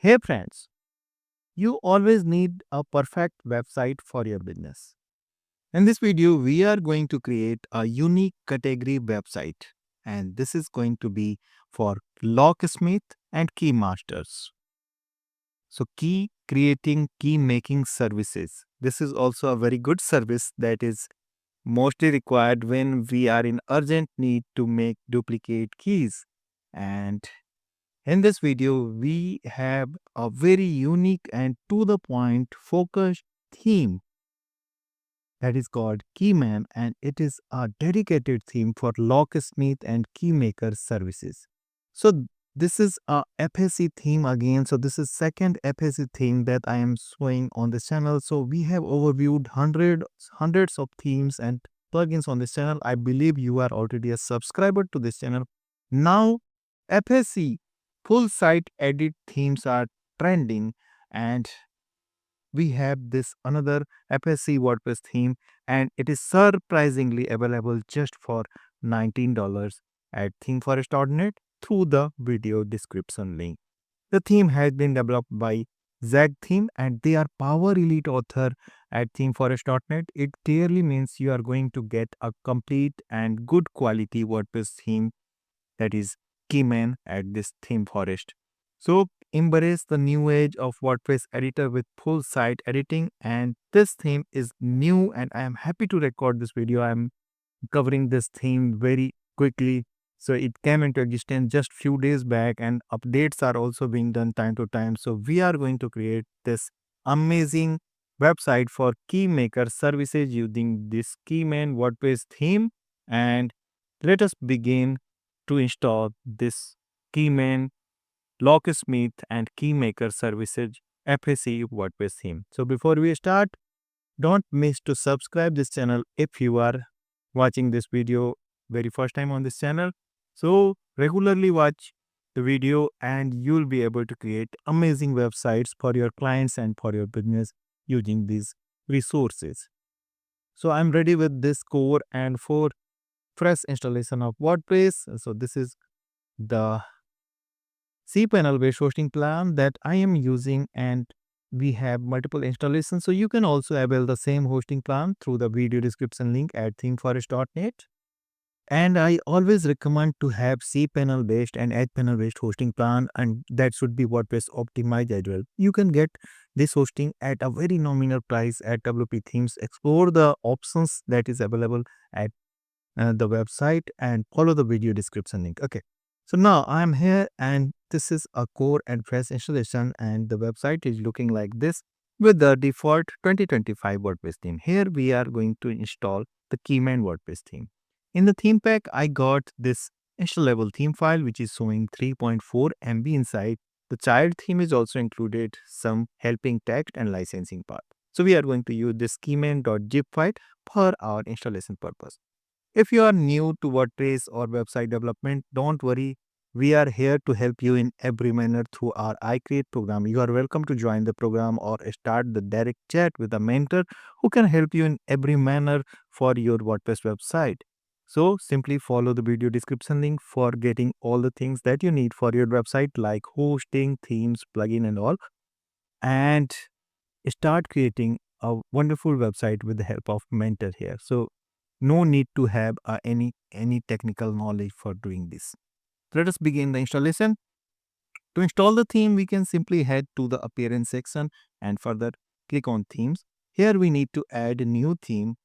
Hey friends, you always need a perfect website for your business. In this video, we are going to create a unique category website, and this is going to be for locksmith and key masters. So, key creating key making services. This is also a very good service that is mostly required when we are in urgent need to make duplicate keys. And in this video, we have a very unique and to the point focused theme that is called Keyman, and it is a dedicated theme for locksmith and keymaker services. So this is a FSE theme again. So this is second FSE theme that I am showing on this channel. So we have overviewed hundreds of themes and plugins on this channel. I believe you are already a subscriber to this channel. Now FSE full site edit themes are trending, and we have this another FSC WordPress theme, and it is surprisingly available just for $19 at themeforest.net through the video description link. The theme has been developed by Zag Theme, and they are Power Elite author at themeforest.net. It clearly means you are going to get a complete and good quality WordPress theme, that is Keyman, at this theme forest. So embrace the new age of WordPress editor with full site editing, and this theme is new and I am happy to record this video. I am covering this theme very quickly. So it came into existence just few days back, and updates are also being done time to time. So we are going to create this amazing website for key maker services using this Keyman WordPress theme, and let us begin to install this Keyman Locksmith and Keymaker Services FSE WordPress theme. So before we start, don't miss to subscribe this channel if you are watching this video very first time on this channel. So regularly watch the video and you'll be able to create amazing websites for your clients and for your business using these resources. So I'm ready with this core and for fresh installation of WordPress. So this is the cPanel based hosting plan that I am using, and we have multiple installations. So you can also avail the same hosting plan through the video description link at themeforest.net. And I always recommend to have cPanel based and HPanel based hosting plan, and that should be WordPress optimized as well. You can get this hosting at a very nominal price at WP Themes. Explore the options that is available at the website and follow the video description link. Okay. So now I am here and this is a core and fresh installation, and the website is looking like this with the default 2025 WordPress theme. Here we are going to install the Keyman WordPress theme. In the theme pack, I got this installable theme file which is showing 3.4 MB inside. The child theme is also included some helping text and licensing part. So we are going to use this keyman.zip file for our installation purpose. If you are new to WordPress or website development, don't worry. We are here to help you in every manner through our iCreate program. You are welcome to join the program or start the direct chat with a mentor who can help you in every manner for your WordPress website. So simply follow the video description link for getting all the things that you need for your website like hosting, themes, plugin and all, and start creating a wonderful website with the help of mentor here. So no need to have any technical knowledge for doing this. Let us begin the installation. To install the theme, we can simply head to the appearance section and further click on themes. Here we need to add a new theme,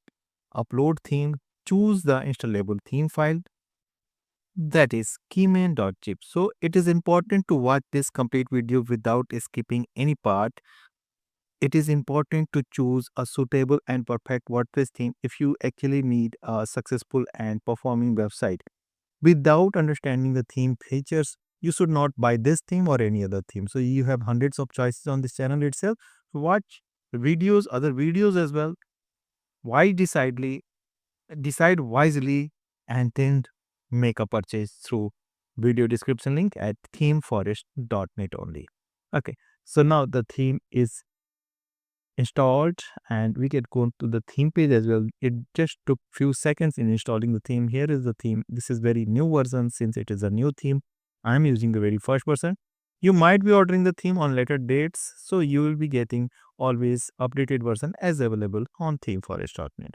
upload theme, choose the installable theme file, that is keyman.zip. So it is important to watch this complete video without skipping any part. It is important to choose a suitable and perfect WordPress theme if you actually need a successful and performing website. Without understanding the theme features, you should not buy this theme or any other theme. So you have hundreds of choices on this channel itself. Watch videos, other videos as well. Why decide wisely and then make a purchase through video description link at themeforest.net only. Okay, so now the theme is installed and we can go to the theme page as well. It just took few seconds in installing the theme. Here is the theme. This is very new version since it is a new theme. I'm using the very first version. You might be ordering the theme on later dates, so you will be getting always updated version as available on themeforest.net.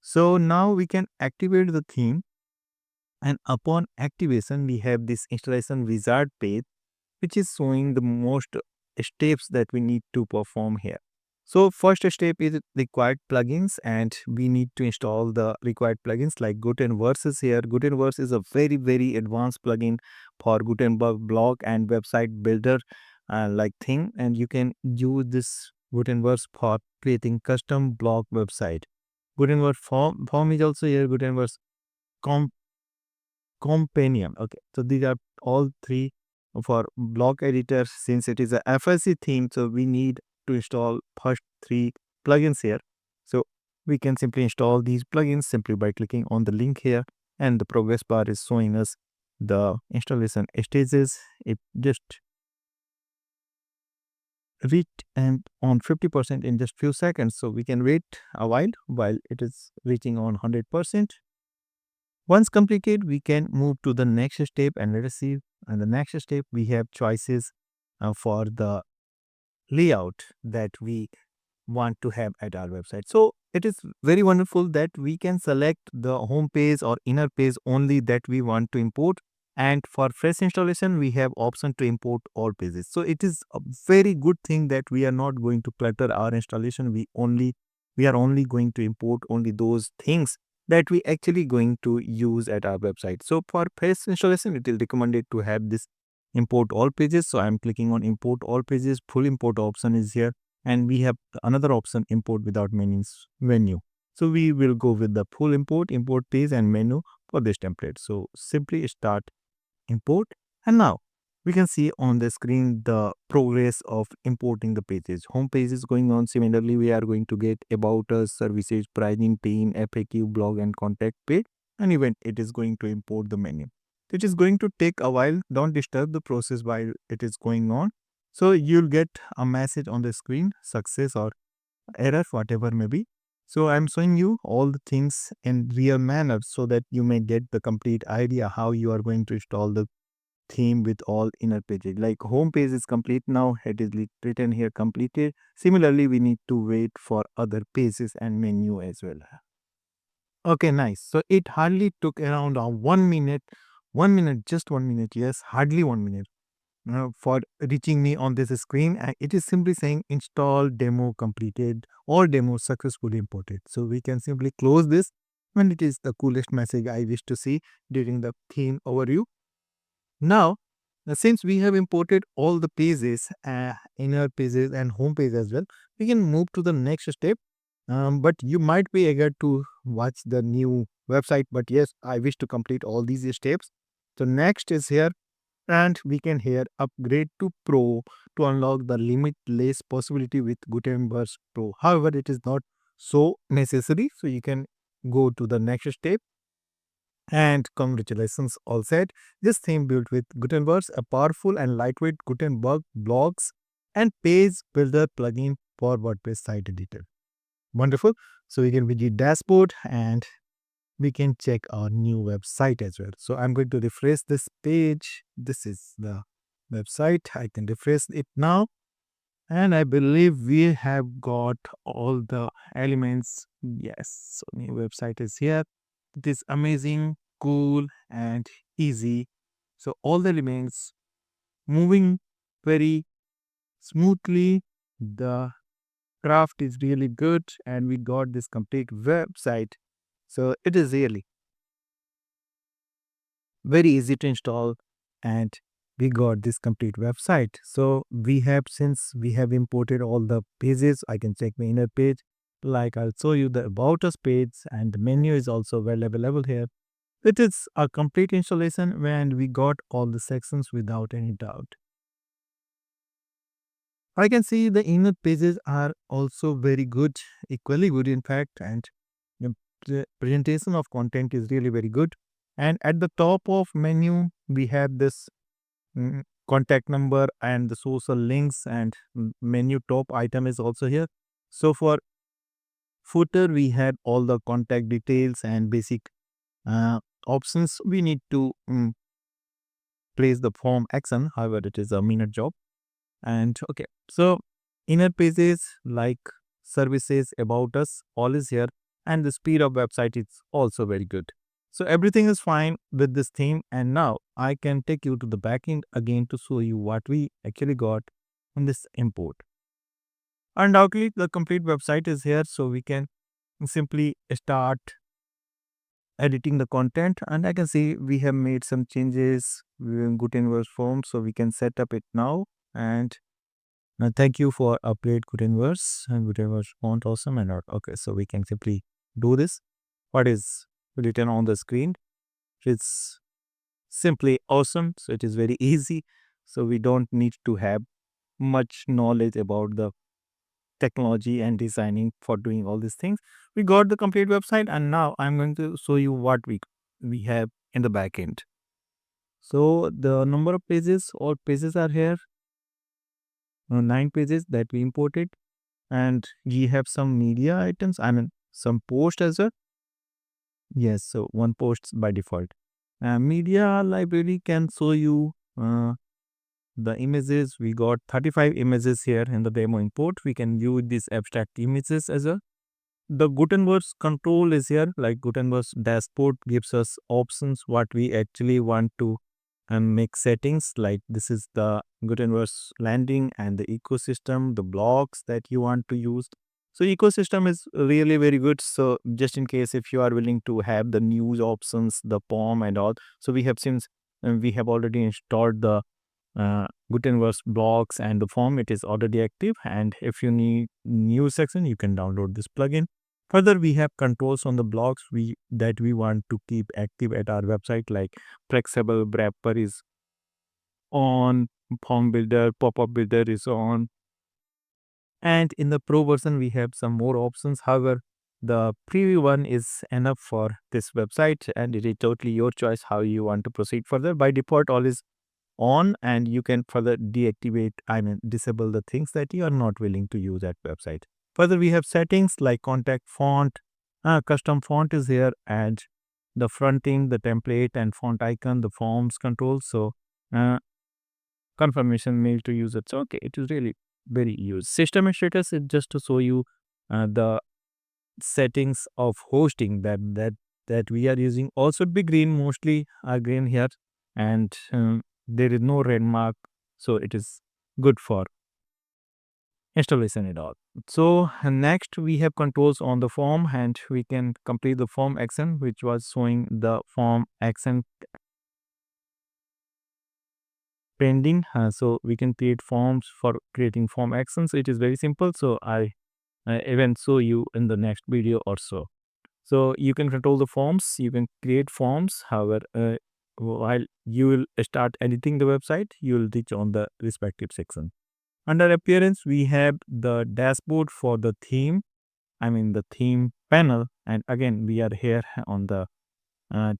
So now we can activate the theme, and upon activation we have this installation wizard page which is showing the most steps that we need to perform here. So first step is required plugins, and we need to install the required plugins like Gutenverse is here. Gutenverse is a very advanced plugin for Gutenberg blog and website builder like thing, and you can use this Gutenverse for creating custom blog website. Gutenberg form is also here. Gutenberg companion. Okay, so these are all three for block editor. Since it is a FSE theme, so we need to install first three plugins here. So we can simply install these plugins simply by clicking on the link here, and the progress bar is showing us the installation stages. It just reached and on 50% in just few seconds, so we can wait a while it is reaching on 100%. Once completed, we can move to the next step, and let us see. And the next step, we have choices for the layout that we want to have at our website. So it is very wonderful that we can select the home page or inner page only that we want to import. And for fresh installation, we have option to import all pages. So it is a very good thing that we are not going to clutter our installation. We are only going to import only those things that we actually going to use at our website. So for fresh installation, it is recommended to have this import all pages. So I'm clicking on import all pages. Full import option is here, and we have another option import without menus menu. So we will go with the full import page and menu for this template. So simply start import, and now we can see on the screen the progress of importing the pages. Home page is going on. Similarly, we are going to get about us, services, pricing, team, FAQ, blog, and contact page, and even it is going to import the menu. It is going to take a while. Don't disturb the process while it is going on. So you'll get a message on the screen, success or error, whatever may be. So I'm showing you all the things in real manner so that you may get the complete idea how you are going to install the theme with all inner pages. Like home page is complete now. It is written here completed. Similarly, we need to wait for other pages and menu as well. Okay, nice. So it hardly took around 1 minute, 1 minute, just 1 minute. Yes, hardly 1 minute for reaching me on this screen. And it is simply saying install demo completed or demo successfully imported. So we can simply close this when it is the coolest message I wish to see during the theme overview. Now, since we have imported all the pages, inner pages and home page as well, we can move to the next step. But you might be eager to watch the new website. But yes, I wish to complete all these steps. So next is here, and we can here upgrade to Pro to unlock the limitless possibility with Gutenberg Pro. However, it is not so necessary. So you can go to the next step. And congratulations, all set. This theme built with Gutenberg, a powerful and lightweight Gutenberg blocks and page builder plugin for WordPress site editor. Wonderful. So we can visit dashboard and we can check our new website as well. So I'm going to refresh this page. This is the website. I can refresh it now. And I believe we have got all the elements. Yes, so new website is here. It is amazing, cool, and easy. So all the elements moving very smoothly. The craft is really good, and we got this complete website. So it is really very easy to install, and we got this complete website. So we have, since we have imported all the pages, I can check the inner page. Like I'll show you the about us page, and the menu is also well available here. It is a complete installation and we got all the sections without any doubt. I can see the inner pages are also very good, equally good in fact, and the presentation of content is really very good. And at the top of menu, we have this contact number and the social links, and menu top item is also here. So for footer, we had all the contact details and basic options. We need to place the form action. However, it is a minute job. And okay, so inner pages like services, about us, all is here, and the speed of website is also very good. So everything is fine with this theme, and now I can take you to the backend again to show you what we actually got in this import. Undoubtedly, the complete website is here, so we can simply start editing the content, and I can see we have made some changes in Gutenberg form, so we can set up it now. And thank you for upgrade Gutenberg and Gutenberg font awesome and all. Okay, so we can simply do this. What is written on the screen? It's simply awesome. So it is very easy. So we don't need to have much knowledge about the technology and designing for doing all these things. We got the complete website, and now I'm going to show you what we have in the back end. So the number of pages, all pages are here, 9 pages that we imported, and we have some media items. I mean some post as well. Yes, so one post by default. Media library can show you the images. We got 35 images here in the demo import. We can view these abstract images as well. The Gutenberg control is here, like Gutenberg's dashboard gives us options what we actually want to make settings. Like this is the Gutenberg's landing and the ecosystem, the blocks that you want to use. So ecosystem is really very good. So just in case if you are willing to have the news options, the POM and all. So we have since we have already installed the Gutenberg blocks and the form, it is already active. And if you need new section, you can download this plugin. Further, we have controls on the blocks that we want to keep active at our website, like flexible wrapper is on, form builder, pop-up builder is on. And in the pro version, we have some more options. However, the preview one is enough for this website, and it is totally your choice how you want to proceed further. By default, all is on, and you can further deactivate, I mean disable the things that you are not willing to use at website. Further, we have settings like contact font, custom font is here, and the fronting, the template and font icon, the forms control. So confirmation mail to users. So okay, it is really very used. System and status is just to show you the settings of hosting that we are using. Also be green, mostly are green here, and there is no red mark, so it is good for installation and all. So next we have controls on the form, and we can complete the form action which was showing the form action pending. So we can create forms for creating form actions. It is very simple, so I even show you in the next video or so. So you can control the forms, you can create forms. However, while you will start editing the website, you will reach on the respective section. Under appearance, we have the dashboard for the theme. I mean the theme panel. And again, we are here on the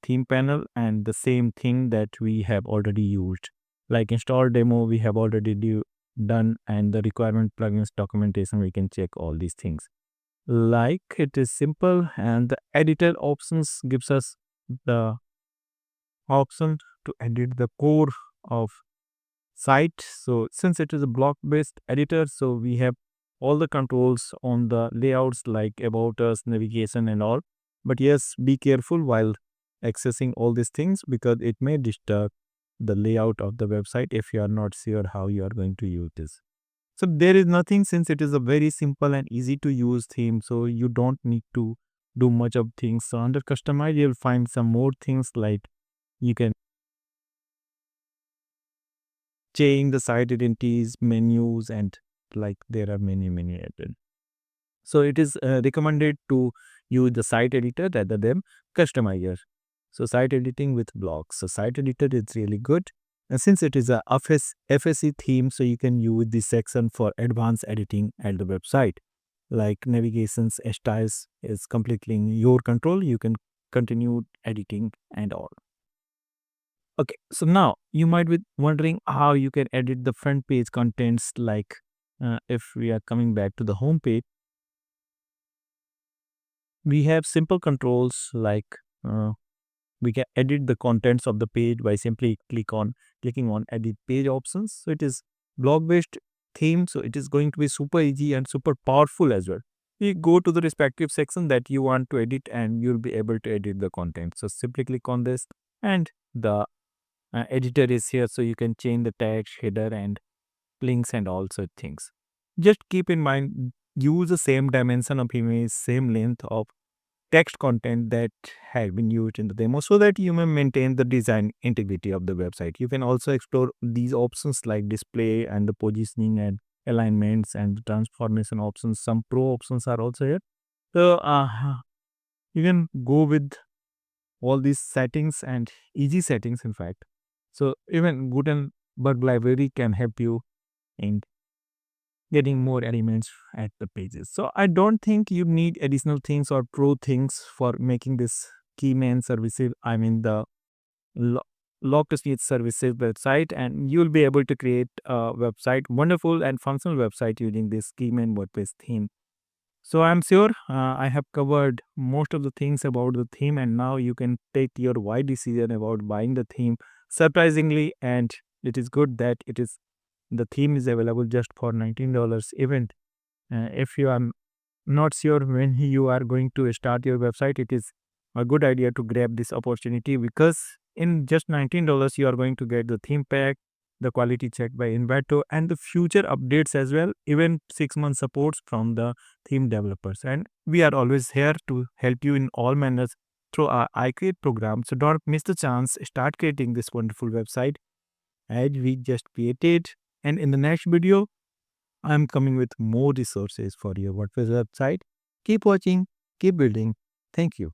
theme panel, and the same thing that we have already used. Like install demo, we have already done, and the requirement plugins documentation, we can check all these things. Like it is simple, and the editor options gives us the option to edit the core of site. So since it is a block based editor, so we have all the controls on the layouts like about us, navigation and all. But yes, be careful while accessing all these things, because it may disturb the layout of the website if you are not sure how you are going to use this. So there is nothing, since it is a very simple and easy to use theme, so you don't need to do much of things. So under customize, you'll find some more things like you can change the site identities, menus, and like there are many added. So it is recommended to use the site editor rather than customizer. So site editing with blocks. So site editor is really good. And since it is a FSE theme, so you can use this section for advanced editing at the website. Like navigations, styles is completely in your control. You can continue editing and all. Okay, so now you might be wondering how you can edit the front page contents. Like if we are coming back to the home page, we have simple controls like we can edit the contents of the page by simply click on clicking on edit page options. So it is blog based theme, so it is going to be super easy and super powerful as well. You go to the respective section that you want to edit and you'll be able to edit the content. So simply click on this and the editor is here, so you can change the text, header and links and all such things. Just keep in mind, use the same dimension of image, same length of text content that had been used in the demo, so that you may maintain the design integrity of the website. You can also explore these options like display and the positioning and alignments and the transformation options. Some pro options are also here. So you can go with all these settings and easy settings in fact. So even Gutenberg library can help you in getting more elements at the pages. So I don't think you need additional things or pro things for making this Keyman services, I mean the Lo- Locksmith services website, and you'll be able to create a website, wonderful and functional website using this Keyman WordPress theme. So I'm sure I have covered most of the things about the theme, and now you can take your wide decision about buying the theme. Surprisingly, and it is good that the theme is available just for $19. Even if you are not sure when you are going to start your website, it is a good idea to grab this opportunity, because in just $19 you are going to get the theme pack, the quality check by Invato, and the future updates as well, even 6 month supports from the theme developers. And we are always here to help you in all manners through our iCreate program. So don't miss the chance. Start creating this wonderful website as we just created. And in the next video, I'm coming with more resources for your WordPress website. Keep watching, keep building. Thank you.